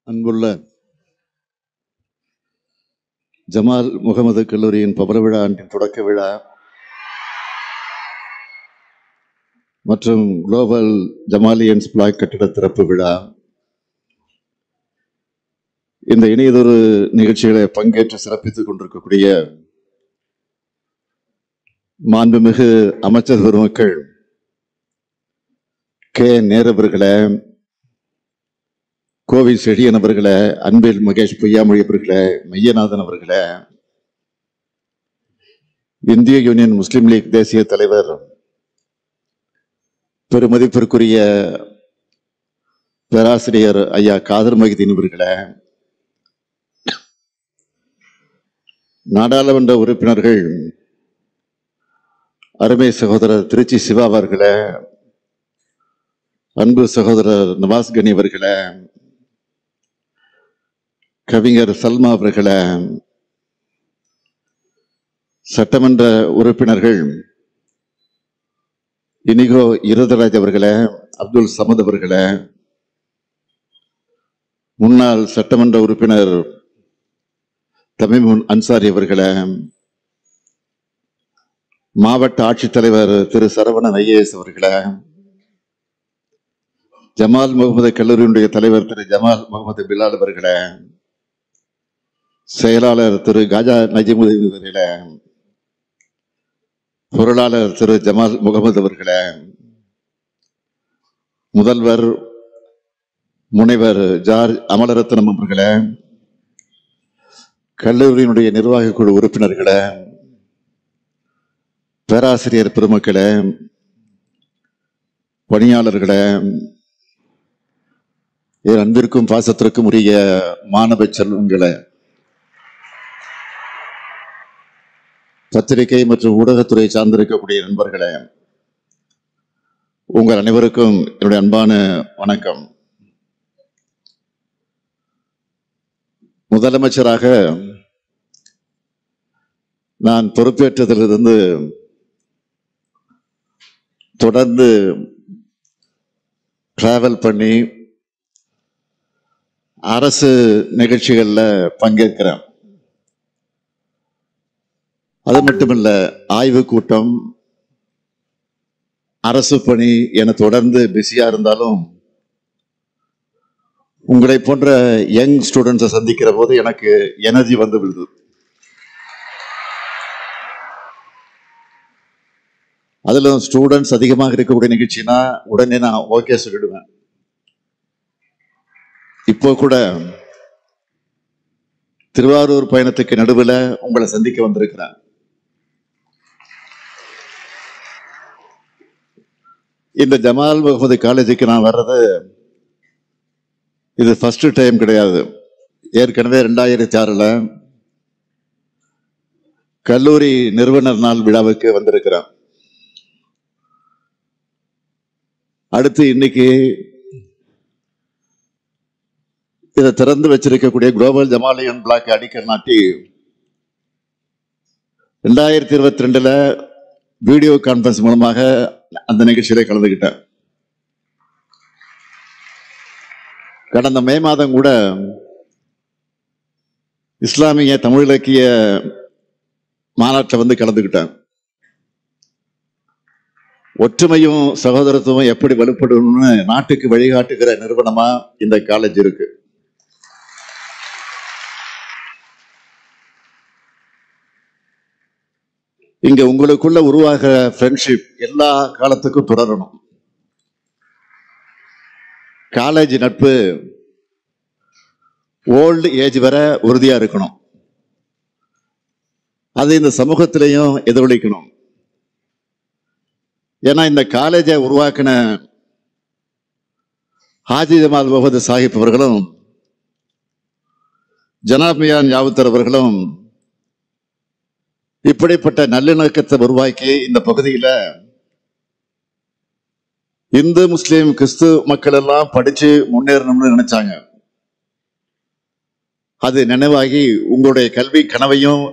அன்புள்ள ஜமால் முகமது கல்லூரியின் பவள விழா ஆண்டின் தொடக்க விழா மற்றும் குளோபல் ஜமாலியன்ஸ் பிளாக் கட்டிட திறப்பு விழா, இந்த இணையதொரு நிகழ்ச்சிகளை பங்கேற்று சிறப்பித்துக் கொண்டிருக்கக்கூடிய மாண்புமிகு அமைச்சர் பெருமக்கள் கே நேரவர்களே, கோவை செழியன் அவர்களே, அன்பில் மகேஷ் பொய்யாமொழி அவர்களே, மையநாதன் அவர்களே, இந்திய யூனியன் முஸ்லிம் லீக் தேசிய தலைவர் பெருமதிப்பிற்குரிய பேராசிரியர் ஐயா காதர் மொஹிதீன் அவர்களே, நாடாளுமன்ற உறுப்பினர்கள் அருமை சகோதரர் திருச்சி சிவா அவர்களே, அன்பு சகோதரர் நவாஸ் கனி அவர்களே, கவிஞர் சல்மா அவர்களே, சட்டமன்ற உறுப்பினர்கள் இனிகோ இருதராஜ் அவர்களே, அப்துல் சமத் அவர்களே, முன்னாள் சட்டமன்ற உறுப்பினர் தமிம் அன்சாரி அவர்களே, மாவட்ட ஆட்சித்தலைவர் திரு சரவணன் ஐஏஎஸ் அவர்களே, ஜமால் முகமது கல்லூரியினுடைய தலைவர் திரு ஜமால் முகமது பிலால் அவர்களே, செயலாளர் திரு காஜா நஜிமுதீன் அவர்களே, பொருளாளர் திரு ஜமால் முகமது அவர்களே, முதல்வர் முனைவர் ஜார்ஜ் அமலரத்னம் அவர்களே, கல்லூரியினுடைய நிர்வாக குழு உறுப்பினர்களே, பேராசிரியர் பெருமக்களே, பணியாளர்களே, என் அன்பிற்கும் பாசத்திற்கும் உரிய மாணவ செல்வங்களே, பத்திரிகை மற்றும் ஊடகத்துறை சார்ந்திருக்கக்கூடிய நண்பர்களே, உங்கள் அனைவருக்கும் என்னுடைய அன்பான வணக்கம். முதலமைச்சராக நான் பொறுப்பேற்றதிலிருந்து தொடர்ந்து டிராவல் பண்ணி அரசு நிகழ்ச்சிகள்ல பங்கேற்கிறேன். அது மட்டுமல்ல, ஆய்வு கூட்டம், அரசு பணி என தொடர்ந்து பிஸியா இருந்தாலும் உங்களை போன்ற யங் ஸ்டூடெண்ட்ஸை சந்திக்கிற போது எனக்கு எனர்ஜி வந்து விடுது. அதுல ஸ்டூடெண்ட்ஸ் அதிகமாக இருக்கக்கூடிய நிகழ்ச்சினா உடனே நான் ஓகே சொல்லிடுவேன். இப்போ கூட திருவாரூர் பயணத்துக்கு நடுவில் உங்களை சந்திக்க வந்திருக்கிறேன். இந்த ஜமால் முகமது காலேஜுக்கு நான் வர்றது இது ஃபர்ஸ்ட் டைம் கிடையாது. ஏற்கனவே 2006 கல்லூரி நிறுவனர் நாள் விழாவுக்கு வந்திருக்கிறேன். அடுத்து இன்னைக்கு இதை திறந்து வச்சிருக்கக்கூடிய குளோபல் ஜமாலியன் பிளாக் அடிக்கல் நாட்டி 2022 வீடியோ கான்பரன்ஸ் மூலமாக அந்த நிகழ்ச்சியில கலந்துகிட்டேன். கடந்த மே மாதம் கூட இஸ்லாமிய தமிழ் இலக்கிய மாநாட்டில் வந்து கலந்துகிட்டேன். ஒற்றுமையும் சகோதரத்துவம் எப்படி வலுப்படணும்னு நாட்டுக்கு வழிகாட்டுகிற நிறுவனமா இந்த காலேஜ் இருக்கு. இங்க உங்களுக்குள்ள உருவாகிற ஃப்ரெண்ட்ஷிப் எல்லா காலத்துக்கும் தொடரணும். காலேஜ் நட்பு ஓல்டு ஏஜ் வர உறுதியா இருக்கணும். அது இந்த சமூகத்திலையும் எதிரொலிக்கணும். ஏன்னா இந்த காலேஜை உருவாக்கின ஹாஜி ஜமால் முகமது சாஹிப் அவர்களும் ஜனாப் மியான் யாவுத்தர் அவர்களும் இப்படிப்பட்ட நல்லிணக்கத்தை உருவாக்கி இந்த பகுதியில இந்து முஸ்லீம் கிறிஸ்து மக்கள் எல்லாம் படிச்சு முன்னேறணும்னு நினைச்சாங்க. அது நினைவாகி உங்களுடைய கல்வி கனவையும்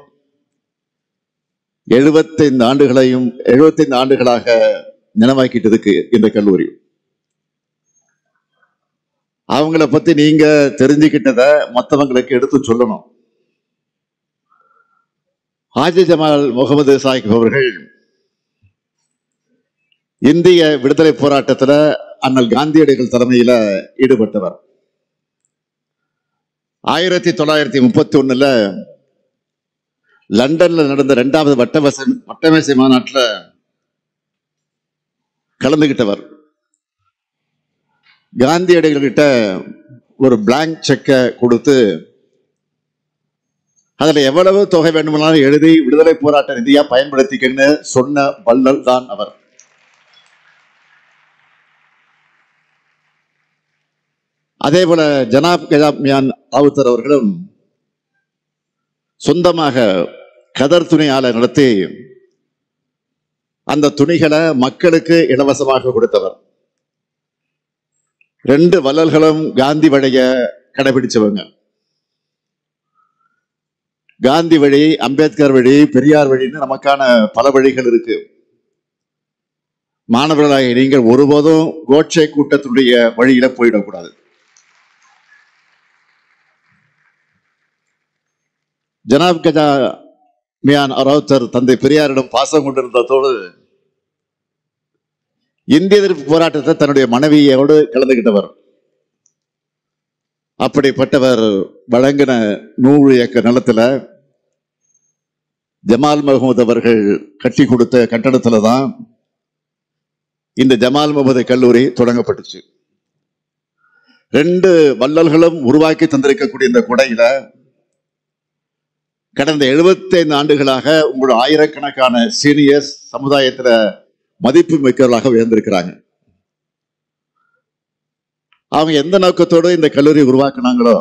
75 ஆண்டுகளாக நினைவாக்கிட்டு இருக்கு இந்த கல்லூரி. அவங்கள பத்தி நீங்க தெரிஞ்சுக்கிட்டத மற்றவங்களுக்கு எடுத்து சொல்லணும். ஹாஜி ஜமால் முகமது சாகிப் அவர்கள் இந்திய விடுதலை போராட்டத்தில் அண்ணல் காந்தியடிகள் தலைமையில ஈடுபட்டவர். 1931 லண்டன்ல நடந்த 2வது வட்டமேசை மாநாட்டில் கலந்துகிட்டவர். காந்தியடிகள் கிட்ட ஒரு பிளாங்க் செக்கை கொடுத்து அதுல எவ்வளவு தொகை வேண்டுமானாலும் எழுதி விடுதலை போராட்ட நிதியா பயன்படுத்திக்கன்னு சொன்ன வள்ளல் தான் அவர். அதே போல ஜனாப் கஜாப் மியான் ராவுத்தர் அவர்களும் சொந்தமாக கதர் துணி ஆலை நடத்தி அந்த துணிகளை மக்களுக்கு இலவசமாக கொடுத்தவர். 2 வள்ளல்களும் காந்தி வழிய கடைபிடிச்சவங்க. காந்தி வழி, அம்பேத்கர் வழி, பெரியார் வழின்னு நமக்கான பல வழிகள் இருக்கு. மாணவர்களாக நீங்கள் ஒருபோதும் கோட்சே கூட்டத்தினுடைய வழியில போயிடக்கூடாது. ஜனாப் கஜா மியான் ராவுத்தர் தந்தை பெரியாரிடம் பாசம் கொண்டிருந்ததோடு இந்திய எதிர்ப்பு போராட்டத்தை தன்னுடைய மனைவியோடு கலந்துகிட்டவர். அப்படிப்பட்டவர் வழங்கின 100 ஏக்கர் நிலத்துல ஜமால் முகமது அவர்கள் கட்டி கொடுத்த கட்டடத்துல தான் இந்த ஜமால் முகமது கல்லூரி தொடங்கப்பட்டுச்சு. 2 வள்ளல்களும் உருவாக்கி தந்திருக்கக்கூடிய இந்த கொடையில கடந்த 75 ஆண்டுகளாக உங்களோட ஆயிரக்கணக்கான சீனியர்ஸ் சமுதாயத்துல மதிப்பு மிக்கவர்களாக உயர்ந்திருக்கிறாங்க. அவங்க எந்த நோக்கத்தோடு இந்த கல்லூரி உருவாக்குனாங்களோ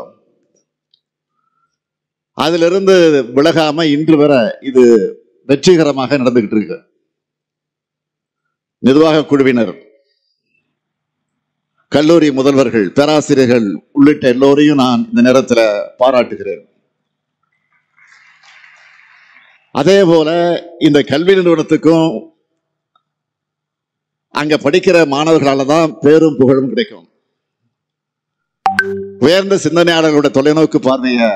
அதிலிருந்து விலகாம இன்று வர இது வெற்றிகரமாக நடந்துகிட்டு இருக்கு. நிர்வாக குழுவினர், கல்லூரி முதல்வர்கள், பேராசிரியர்கள் உள்ளிட்ட எல்லோரையும் நான் இந்த நேரத்தில் பாராட்டுகிறேன். அதே போல இந்த கல்வி நிறுவனத்துக்கும் அங்க படிக்கிற மாணவர்களால தான் பேரும் புகழும் கிடைக்கும். உயர்ந்த சிந்தனையாளர்களோட தொலைநோக்கு பார்வையை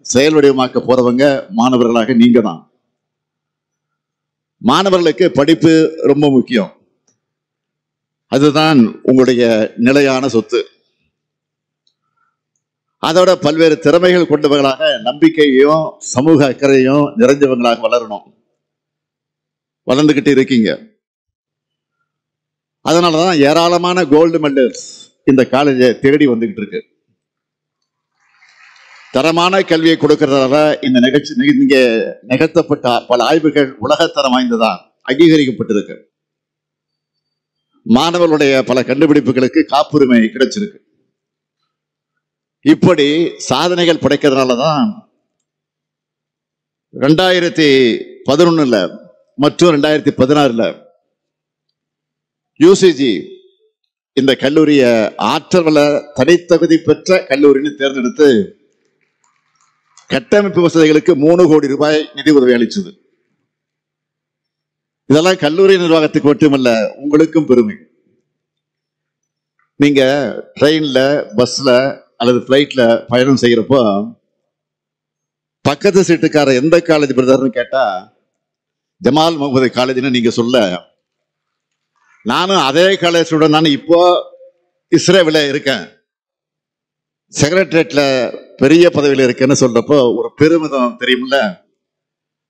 செயல் வடிவமாக்க போறவங்க மாணவர்களாக நீங்க தான். மாணவர்களுக்கு படிப்பு ரொம்ப முக்கியம். அதுதான் உங்களுடைய நிலையான சொத்து. அதோட பல்வேறு திறமைகள் கொண்டவர்களாக, நம்பிக்கையையும் சமூக அக்கறையும் நிறைஞ்சவங்களாக வளரணும். வளர்ந்துகிட்டு இருக்கீங்க. அதனாலதான் ஏராளமான கோல்டு மெடல்ஸ் இந்த காலேஜை தேடி வந்துகிட்டு இருக்கு. தரமான கல்வியை கொடுக்கிறதால இந்த இங்க நிகழ்த்தப்பட்ட பல ஆய்வுகள் உலகத்தரம் வாய்ந்ததான் அங்கீகரிக்கப்பட்டிருக்கு. மாணவர்களுடைய பல கண்டுபிடிப்புகளுக்கு காப்புரிமை கிடைச்சிருக்கு. இப்படி சாதனைகள் படைக்கிறதுனாலதான் 2011 மற்றும் 2016 யூசிஜி இந்த கல்லூரிய ஆற்றல் வள தனித்தகுதி பெற்ற கல்லூரின்னு தேர்ந்தெடுத்து கட்டமைப்பு வசதிகளுக்கு 3 கோடி ரூபாய் நிதி உதவி அளிச்சது. இதெல்லாம் கல்லூரி நிர்வாகத்துக்கு மட்டுமல்ல, உங்களுக்கும் பெருமை. நீங்க ட்ரெயின்ல, பஸ்ல அல்லது பிளைட்ல பயணம் செய்யறப்போ பக்கத்து சீட்டுக்கார எந்த காலேஜ் பிரதர்னு கேட்டா ஜமால் முகமது காலேஜ்னு நீங்க சொல்ல, நானும் அதே காலேஜ் ஸ்டூடெண்ட், நான் இப்போ இஸ்ரேல இருக்கேன், செக்ரட்டரியேட்ல பெரிய பதவியில் இருக்கேன்னு சொல்றப்போ ஒரு பெருமிதம் தெரியும்ல.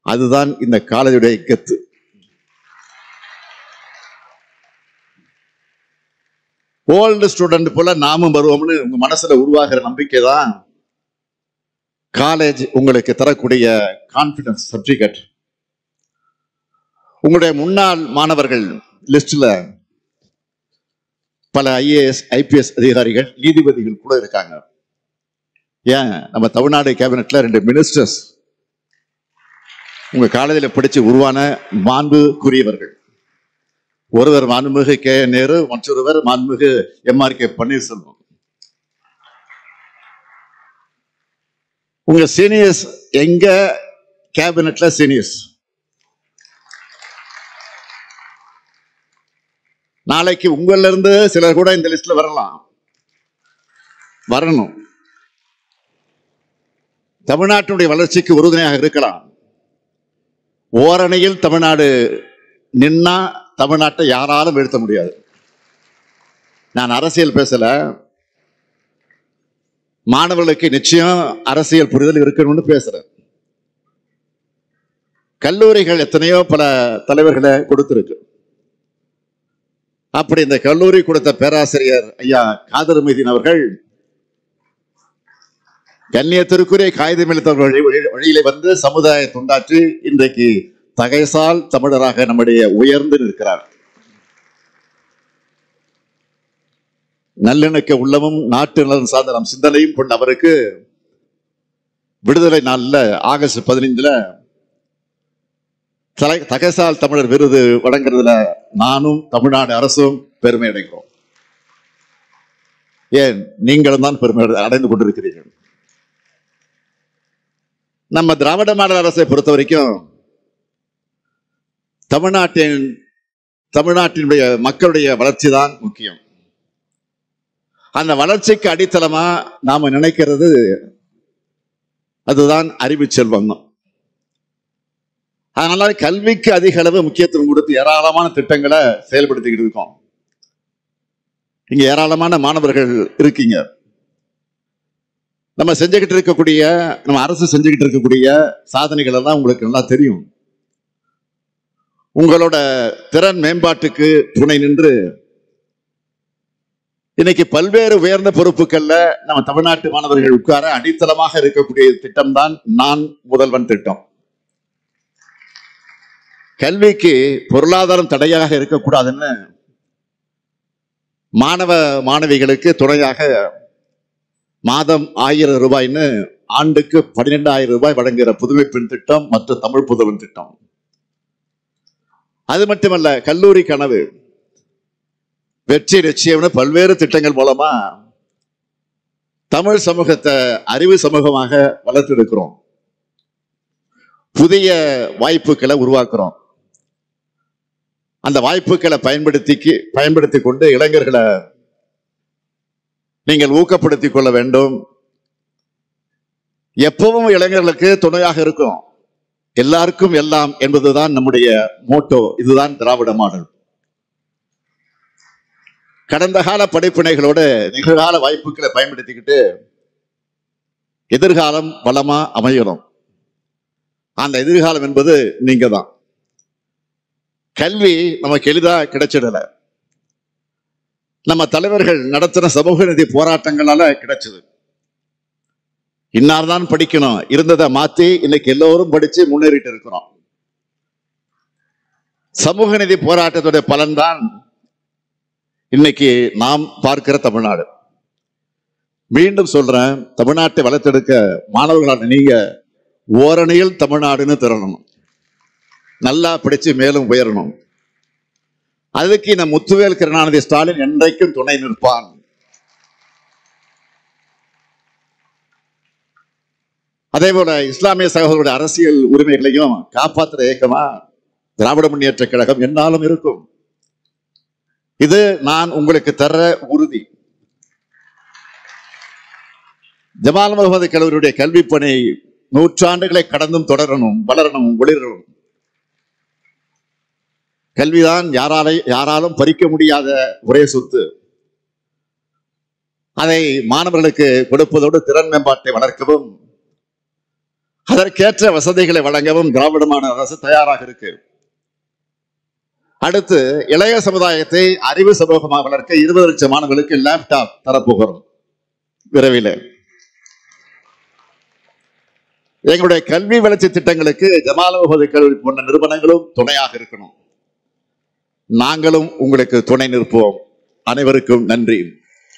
அதுதான் இந்த காலேஜுடைய கெத்து. ஓல்டு ஸ்டூடெண்ட் போல நாமும் வருவோம்னு உங்க மனசுல உருவாகிற நம்பிக்கை தான் காலேஜ் உங்களுக்கு தரக்கூடிய கான்பிடன்ஸ் சர்டிபிகேட். உங்களுடைய முன்னாள் மாணவர்கள் லிஸ்ட்ல பல IAS, IPS அதிகாரிகள், நீதிபதிகள் கூட இருக்காங்க. ஏன் நம்ம தமிழ்நாடு கேபினெட்ல 2 மினிஸ்டர்ஸ் உங்க காலேஜில் படிச்சு உருவான மாண்புக்குரியவர்கள். ஒருவர் மாண்புமிகு K. நேரு, மற்றொருவர் மாண்புமிகு MRK பன்னீர்செல்வம். உங்க சீனியர்ஸ் எங்க கேபினெட்ல சீனியர்ஸ். நாளைக்கு உங்கள இருந்து சிலர் கூட இந்த லிஸ்ட்ல வரலாம். வரணும். தமிழ்நாட்டினுடைய வளர்ச்சிக்கு உறுதுணையாக இருக்கலாம். ஓரணியில் தமிழ்நாடு நின்னா தமிழ்நாட்டை யாராலும் வீழ்த்த முடியாது. நான் அரசியல் பேசல, மாணவர்களுக்கு நிச்சயம் அரசியல் புரிதல் இருக்கணும்னு பேசுறேன். கல்லூரிகள் எத்தனையோ பல தலைவர்களை கொடுத்திருக்கு. அப்படி இந்த கல்லூரி கொடுத்த பேராசிரியர் ஐயா காதர் மீதின் அவர்கள் கண்ணியத்திற்குரிய காகிதம் எழுத்தவர்கள் வழியிலே வந்து சமுதாய தொண்டாற்றி இன்றைக்கு தகைசால் தமிழராக நம்முடைய உயர்ந்து நிற்கிறார். நல்லிணக்க உள்ளமும் நாட்டு நலன் சார்ந்த நம் சிந்தனையும் கொண்ட அவருக்கு விடுதலை நாள்ல ஆகஸ்ட் 15 தகைசால் தமிழர் விருது வழங்குறதுல நானும் தமிழ்நாடு அரசும் பெருமை அடைகிறோம். ஏன் நீங்களும் தான் பெருமை அடைந்து கொண்டிருக்கிறீர்கள். நம்ம திராவிட மாடல் அரசை பொறுத்த வரைக்கும் தமிழ்நாட்டினுடைய மக்களுடைய வளர்ச்சி தான் முக்கியம். அந்த வளர்ச்சிக்கு அடித்தளமா நாம நினைக்கிறது அதுதான் அறிவு செல்வம். அதனால கல்விக்கு அதிக அளவு முக்கியத்துவம் கொடுத்து ஏராளமான திட்டங்களை செயல்படுத்திக்கிட்டு இருக்கோம். இங்க ஏராளமான மாணவர்கள் இருக்கீங்க. நம்ம செஞ்சுக்கிட்டு இருக்கக்கூடிய, நம்ம அரசு செஞ்சுக்கிட்டு இருக்கக்கூடிய சாதனைகள் எல்லாம் உங்களுக்கு நல்லா தெரியும். உங்களோட திறன் மேம்பாட்டுக்கு துணை நின்று இன்னைக்கு பல்வேறு உயர்ந்த பொறுப்புகள்ல நம்ம தமிழ்நாட்டு மாணவர்கள் உட்கார அடித்தளமாக இருக்கக்கூடிய திட்டம் தான் நான் முதல்வன் திட்டம். கல்விக்கு பொருளாதாரம் தடையாக இருக்கக்கூடாதுன்னு மாணவ மாணவிகளுக்கு துணையாக மாதம் 1000 ரூபாய்ன்னு ஆண்டுக்கு 12,000 ரூபாய் வழங்குகிற புதுமை பெண் திட்டம் மற்றும் தமிழ் புதல்வன் திட்டம். அது மட்டுமல்ல, கல்லூரி கனவு, வெற்றி நிச்சயம்னு பல்வேறு திட்டங்கள் மூலமா தமிழ் சமூகத்தை அறிவு சமூகமாக வளர்த்தெடுக்கிறோம். புதிய வாய்ப்புகளை உருவாக்குறோம். அந்த வாய்ப்புகளை பயன்படுத்தி கொண்டு இளைஞர்களை நீங்கள் ஊக்கப்படுத்திக் கொள்ள வேண்டும். எப்பவும் இளைஞர்களுக்கு துணையாக இருக்கும். எல்லாருக்கும் எல்லாம் என்பதுதான் நம்முடைய மோட்டோ. இதுதான் திராவிட மாடல். கடந்த கால படிப்பினைகளோடு நிகழ்கால வாய்ப்புகளை பயன்படுத்திக்கிட்டு எதிர்காலம் வளமா அமையணும். அந்த எதிர்காலம் என்பது நீங்க தான். கல்வி நமக்கு எளிதா கிடைச்சிடல. நம்ம தலைவர்கள் நடத்தின சமூக நீதி போராட்டங்களால கிடைச்சது. இன்னார்தான் படிக்கணும் இருந்ததை மாத்தி இன்னைக்கு எல்லோரும் படிச்சு முன்னேறிட்டு இருக்கிறோம். சமூக நீதி போராட்டத்துடைய பலன்தான் இன்னைக்கு நாம் பார்க்கிற தமிழ்நாடு. மீண்டும் சொல்றேன், தமிழ்நாட்டை வளர்த்தெடுக்க மாணவர்களான நீங்க ஓரணியில் தமிழ்நாடுன்னு திரளணும். நல்லா படிச்சு மேலும் உயரணும். அதுக்கு இந்த முத்துவேல் கருணாநிதி ஸ்டாலின் என்றைக்கும் துணை நிற்பான். அதே போல இஸ்லாமிய சகோதரர்களுடைய அரசியல் உரிமைகளையும் காப்பாற்றுற இயக்கமா திராவிட முன்னேற்ற கழகம் என்னாலும் இருக்கும். இது நான் உங்களுக்கு தர்ற உறுதி. ஜமால் முகமது கல்லூரியுடைய கல்வி பணி நூற்றாண்டுகளை கடந்தும் தொடரணும், வளரணும், ஒளிரணும். கல்விதான் யாராலும் பறிக்க முடியாத ஒரே சொத்து. அதை மாணவர்களுக்கு கொடுப்பதோடு திறன் மேம்பாட்டை வளர்க்கவும் அதற்கேற்ற வசதிகளை வழங்கவும் திராவிட மாடல் அரசு தயாராக இருக்கு. அடுத்து இளைய சமுதாயத்தை அறிவு சமூகமாக வளர்க்க 20 லட்சம் மாணவர்களுக்கு லேப்டாப் தரப்போகிறோம் விரைவில். எங்களுடைய கல்வி வளர்ச்சி திட்டங்களுக்கு ஜமால் முகமது கல்லூரி போன்ற நிறுவனங்களும் துணையாக இருக்கணும். நாங்களும் உங்களுக்கு துணை நிற்போம். அனைவருக்கும் நன்றி.